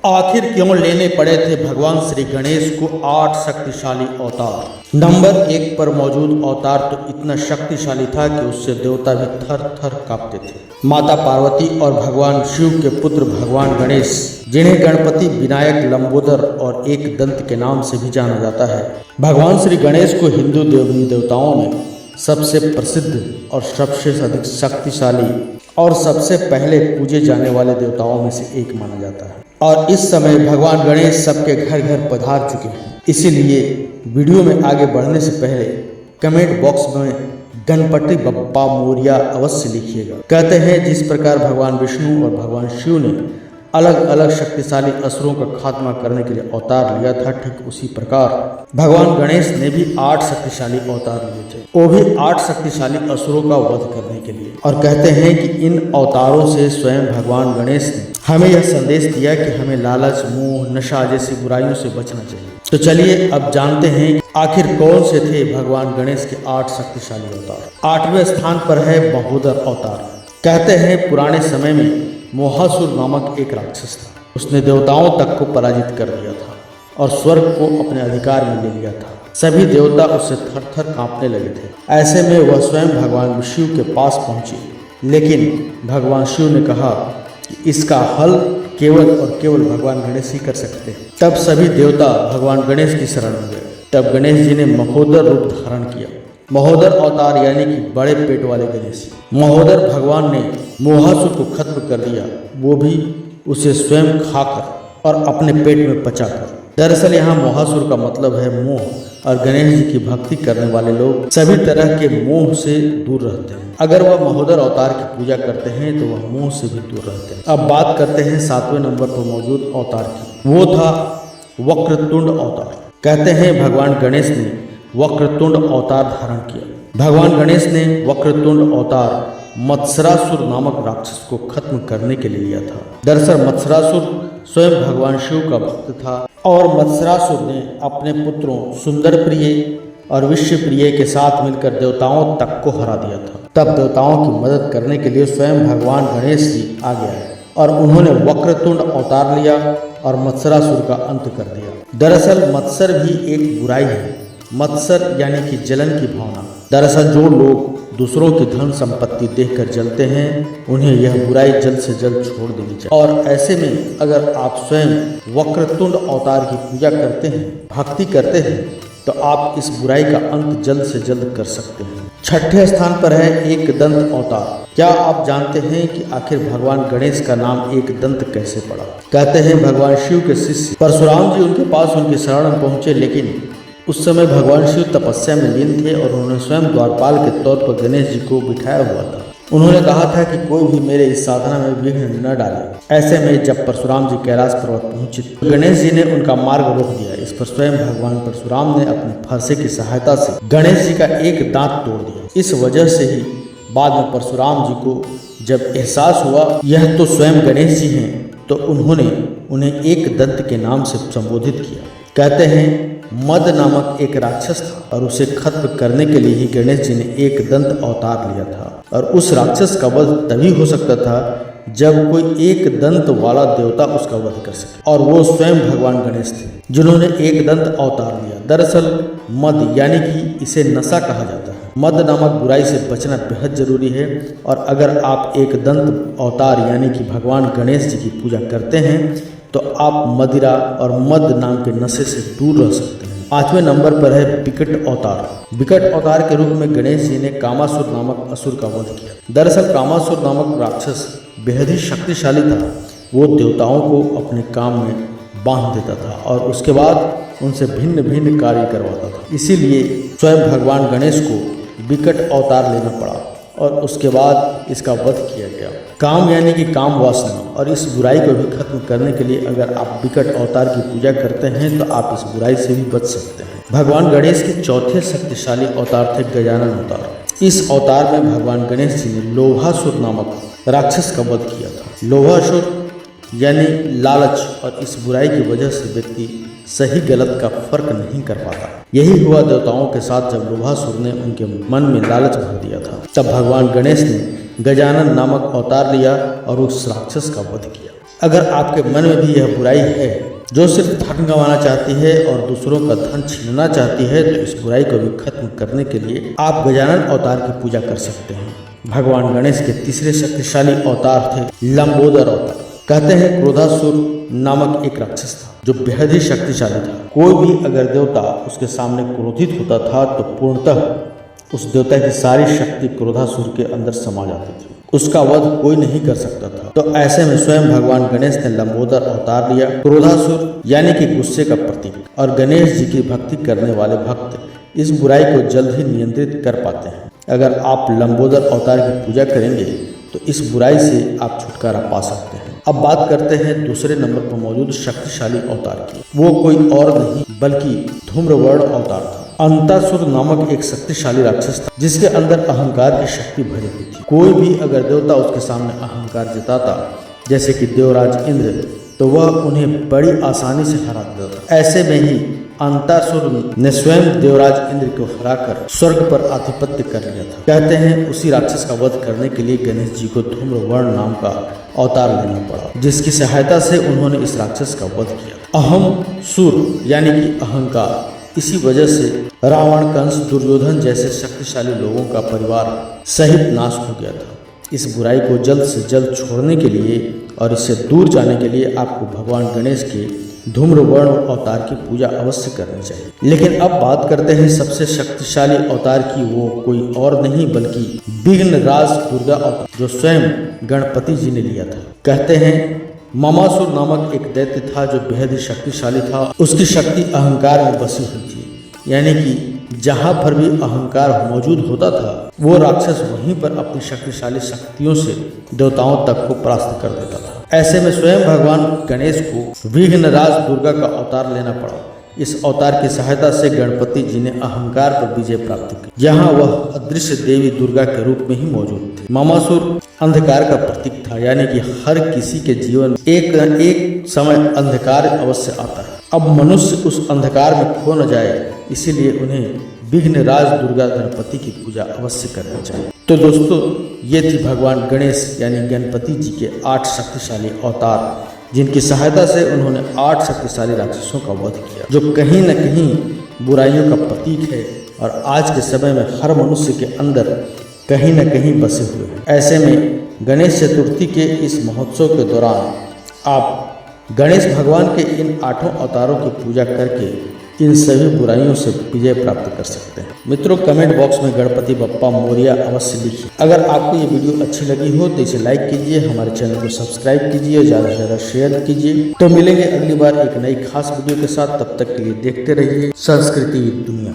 आखिर क्यों लेने पड़े थे भगवान श्री गणेश को 8 शक्तिशाली अवतार। नंबर 1 पर मौजूद अवतार तो इतना शक्तिशाली था कि उससे देवता भी थर थर कांपते थे। माता पार्वती और भगवान शिव के पुत्र भगवान गणेश, जिन्हें गणपति, विनायक, लंबोदर और एक दंत के नाम से भी जाना जाता है। भगवान श्री गणेश को हिंदू देवी देवताओं में सबसे प्रसिद्ध और सबसे अधिक शक्तिशाली और सबसे पहले पूजे जाने वाले देवताओं में से एक माना जाता है। और इस समय भगवान गणेश सबके घर घर पधार चुके हैं। इसीलिए वीडियो में आगे बढ़ने से पहले कमेंट बॉक्स में गणपति बप्पा मोरिया अवश्य लिखिएगा। कहते हैं जिस प्रकार भगवान विष्णु और भगवान शिव ने अलग अलग शक्तिशाली असुरों का खात्मा करने के लिए अवतार लिया था, ठीक उसी प्रकार भगवान गणेश ने भी 8 शक्तिशाली अवतार लिए थे, वो भी 8 शक्तिशाली असुरों का वध करने के लिए। और कहते हैं कि इन अवतारों से स्वयं भगवान गणेश ने हमें यह संदेश दिया कि हमें लालच, मोह, नशा जैसी बुराइयों से बचना चाहिए। तो चलिए अब जानते हैं कि आखिर कौन से थे भगवान गणेश के 8 शक्तिशाली अवतार। 8वें स्थान पर है महोदर अवतार। कहते हैं पुराने समय में मोहासुर नामक एक राक्षस था। उसने देवताओं तक को पराजित कर दिया था और स्वर्ग को अपने अधिकार में ले लिया था। सभी देवता उससे थर थर कांपने लगे थे। ऐसे में वह स्वयं भगवान शिव के पास पहुंचे, लेकिन भगवान शिव ने कहा कि इसका हल केवल और केवल भगवान गणेश ही कर सकते हैं। तब सभी देवता भगवान गणेश की शरण में गए। तब गणेश जी ने महोदर रूप धारण किया। महोदर अवतार यानी कि बड़े पेट वाले गणेश। महोदर भगवान ने मोहासुर को खत्म कर दिया, वो भी उसे स्वयं खाकर और अपने पेट में पचाकर। दरअसल यहाँ मोहासुर का मतलब है मोह, और गणेश जी की भक्ति करने वाले लोग सभी तरह के मोह से दूर रहते हैं। अगर वह महोदर अवतार की पूजा करते हैं तो वह मोह से भी दूर रहते हैं। अब बात करते हैं 7वें नंबर पर मौजूद अवतार की। वो था वक्रतुंड अवतार। कहते हैं भगवान गणेश ने वक्रतुंड अवतार धारण किया। भगवान गणेश ने वक्रतुंड अवतार मत्सरासुर नामक राक्षस को खत्म करने के लिए लिया था। दरअसल मत्सरासुर स्वयं भगवान शिव का भक्त था और मत्सरासुर ने अपने पुत्रों सुंदर प्रिय और विश्व प्रिय के साथ मिलकर देवताओं तक को हरा दिया था। तब देवताओं की मदद करने के लिए स्वयं भगवान गणेश जी आ गए और उन्होंने वक्रतुंड अवतार लिया और मत्सरासुर का अंत कर दिया। दरअसल मत्सर भी एक बुराई है। मत्सर यानी कि जलन की भावना। दरअसल जो लोग दूसरों की धन संपत्ति देखकर जलते हैं, उन्हें यह बुराई जल्द से जल्द छोड़ देनी चाहिए। और ऐसे में अगर आप स्वयं वक्रतुंड अवतार की पूजा करते हैं, भक्ति करते हैं, तो आप इस बुराई का अंत जल्द से जल्द कर सकते हैं। 6ठे स्थान पर है एक दंत अवतार। क्या आप जानते हैं कि आखिर भगवान गणेश का नाम एक दंत कैसे पड़ा? कहते हैं भगवान शिव के शिष्य परशुराम जी उनके पास उनकी शरण में पहुंचे, लेकिन उस समय भगवान शिव तपस्या में लीन थे और उन्होंने स्वयं द्वारपाल के तौर पर गणेश जी को बिठाया हुआ था। उन्होंने कहा था कि कोई भी मेरे इस साधना में विघ्न न डाले। ऐसे में जब परशुराम जी कैलाश पर्वत पहुंचे तो गणेश जी ने उनका मार्ग रोक दिया। इस पर स्वयं भगवान परशुराम ने अपने फरसे की सहायता से गणेश जी का एक दांत तोड़ दिया। इस वजह से ही बाद में परशुराम जी को जब एहसास हुआ यह तो स्वयं गणेश जी हैं, तो उन्होंने उन्हें एक दंत के नाम से संबोधित किया। कहते हैं मद नामक एक राक्षस था और उसे खत्म करने के लिए ही गणेश जी ने एक दंत अवतार लिया था। और उस राक्षस का वध तभी हो सकता था जब कोई एक दंत वाला देवता उसका वध कर सके, और वो स्वयं भगवान गणेश थे जिन्होंने एक दंत अवतार लिया। दरअसल मद यानी कि इसे नशा कहा जाता है। मद नामक बुराई से बचना बेहद जरूरी है, और अगर आप एक दंत अवतार यानी कि भगवान गणेश जी की पूजा करते हैं तो आप मदिरा और मद नाम के नशे से दूर रह सकते हैं। 8वें नंबर पर है विकट अवतार। विकट अवतार के रूप में गणेश जी ने कामासुर नामक असुर का वध किया। दरअसल कामासुर नामक राक्षस बेहद ही शक्तिशाली था। वो देवताओं को अपने काम में बांध देता था और उसके बाद उनसे भिन्न भिन्न कार्य करवाता था। इसीलिए स्वयं भगवान गणेश को विकट अवतार लेना पड़ा और उसके बाद इसका वध किया गया। काम यानी कि काम वासना, और इस बुराई को भी खत्म करने के लिए अगर आप विकट अवतार की पूजा करते हैं तो आप इस बुराई से भी बच सकते हैं। भगवान गणेश के चौथे शक्तिशाली अवतार थे गजानन अवतार। इस अवतार में भगवान गणेश जी ने लोभासुर नामक राक्षस का वध किया था। लोभासुर यानी लालच, और इस बुराई की वजह से व्यक्ति सही गलत का फर्क नहीं कर पाता। यही हुआ देवताओं के साथ जब लोभासुर ने उनके मन में लालच भर दिया था। तब भगवान गणेश ने गजानन नामक अवतार लिया और उस राक्षस का वध किया। अगर आपके मन में भी यह बुराई है जो सिर्फ धन गंवाना चाहती है और दूसरों का धन छीनना चाहती है, तो इस बुराई को भी खत्म करने के लिए आप गजानन अवतार की पूजा कर सकते हैं। भगवान गणेश के तीसरे शक्तिशाली अवतार थे लंबोदर अवतार। कहते हैं क्रोधासुर नामक एक राक्षस था जो बेहद ही शक्तिशाली था। कोई भी अगर देवता उसके सामने क्रोधित होता था तो पूर्णतः उस देवता की सारी शक्ति क्रोधासुर के अंदर समा जाती थी। उसका वध कोई नहीं कर सकता था। तो ऐसे में स्वयं भगवान गणेश ने लंबोदर अवतार लिया। क्रोधासुर यानी कि गुस्से का प्रतीक, और गणेश जी की भक्ति करने वाले भक्त इस बुराई को जल्द ही नियंत्रित कर पाते हैं। अगर आप लंबोदर अवतार की पूजा करेंगे तो इस बुराई से आप छुटकारा पा सकते हैं। अब बात करते हैं दूसरे नंबर पर मौजूद शक्तिशाली अवतार की। वो कोई और नहीं बल्कि धूम्रवर्ण अवतार था। अंतासुर नामक एक शक्तिशाली राक्षस था जिसके अंदर अहंकार की शक्ति भरी हुई थी। कोई भी अगर देवता उसके सामने अहंकार जताता, जैसे कि देवराज इंद्र, तो वह उन्हें बड़ी आसानी से हरा देता। ऐसे में ही अंतासुर ने स्वयं देवराज इंद्र को हराकर स्वर्ग पर आधिपत्य कर लिया था। कहते हैं उसी राक्षस का वध करने के लिए गणेश जी को धूम्रवर्ण नाम का अवतार लेना पड़ा, जिसकी सहायता से उन्होंने इस राक्षस का वध किया। अहम सुर यानी कि अहंकार, इसी वजह से रावण, कंस, दुर्योधन जैसे शक्तिशाली लोगों का परिवार सहित नाश हो गया था। इस बुराई को जल्द से जल्द छोड़ने के लिए और इससे दूर जाने के लिए आपको भगवान गणेश के धूम्रवर्ण अवतार की पूजा अवश्य करनी चाहिए। लेकिन अब बात करते हैं सबसे शक्तिशाली अवतार की। वो कोई और नहीं बल्कि विघ्नराज दुर्गा अवतार, जो स्वयं गणपति जी ने लिया था। कहते हैं ममासुर नामक एक दैत्य था जो बेहद ही शक्तिशाली था। उसकी शक्ति अहंकार में बसी हुई थी, यानी कि जहाँ पर भी अहंकार मौजूद होता था वो राक्षस वहीं पर अपनी शक्तिशाली शक्तियों से देवताओं तक को परास्त कर देता था। ऐसे में स्वयं भगवान गणेश को विघ्नराज दुर्गा का अवतार लेना पड़ा। इस अवतार की सहायता से गणपति जी ने अहंकार पर विजय प्राप्त की, जहाँ वह अदृश्य देवी दुर्गा के रूप में ही मौजूद थे। ममासुर अंधकार का प्रतीक था, यानी कि हर किसी के जीवन में एक समय अंधकार अवश्य आता है। अब मनुष्य उस अंधकार में खो न जाए, इसीलिए उन्हें विघ्नराज दुर्गा गणपति की पूजा अवश्य करनी चाहिए। तो दोस्तों, ये थी भगवान गणेश यानी गणपति जी के 8 शक्तिशाली अवतार, जिनकी सहायता से उन्होंने 8 शक्तिशाली राक्षसों का वध किया, जो कहीं न कहीं बुराइयों का प्रतीक है और आज के समय में हर मनुष्य के अंदर कहीं न कहीं बसे हुए हैं। ऐसे में गणेश चतुर्थी के इस महोत्सव के दौरान आप गणेश भगवान के इन 8 अवतारों की पूजा करके इन सभी बुराइयों से विजय प्राप्त कर सकते हैं। मित्रों, कमेंट बॉक्स में गणपति बप्पा मोरिया अवश्य लिखिए। अगर आपको ये वीडियो अच्छी लगी हो तो इसे लाइक कीजिए, हमारे चैनल को सब्सक्राइब कीजिए, ज़्यादा से ज़्यादा शेयर कीजिए। तो मिलेंगे अगली बार एक नई खास वीडियो के साथ। तब तक के लिए देखते रहिए संस्कृति दुनिया।